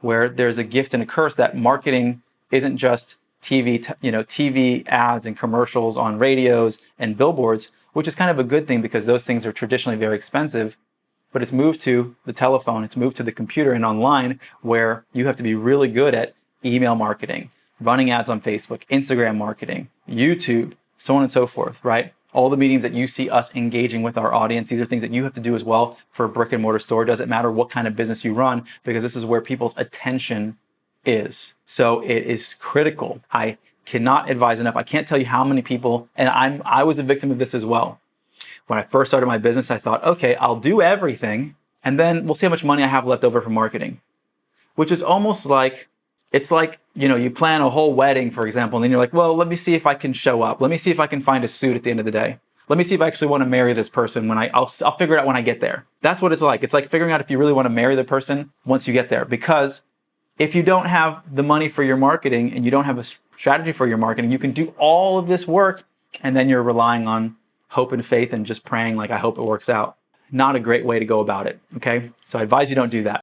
where there's a gift and a curse that marketing isn't just TV ads and commercials on radios and billboards, which is kind of a good thing because those things are traditionally very expensive. But it's moved to the telephone, it's moved to the computer and online, where you have to be really good at email marketing, running ads on Facebook, Instagram marketing, YouTube, so on and so forth, right? All the mediums that you see us engaging with our audience, these are things that you have to do as well for a brick and mortar store. It doesn't matter what kind of business you run, because this is where people's attention is. So it is critical. I cannot advise enough. I can't tell you how many people, and I was a victim of this as well. When I first started my business, I thought, okay, I'll do everything, and then we'll see how much money I have left over for marketing. Which is almost like, it's like, you plan a whole wedding, for example, and then you're like, well, let me see if I can show up. Let me see if I can find a suit at the end of the day. Let me see if I actually want to marry this person when I'll figure it out when I get there. That's what it's like. It's like figuring out if you really want to marry the person once you get there. Because if you don't have the money for your marketing and you don't have a strategy for your marketing, you can do all of this work and then you're relying on hope and faith and just praying like, I hope it works out. Not a great way to go about it, okay? So I advise you don't do that.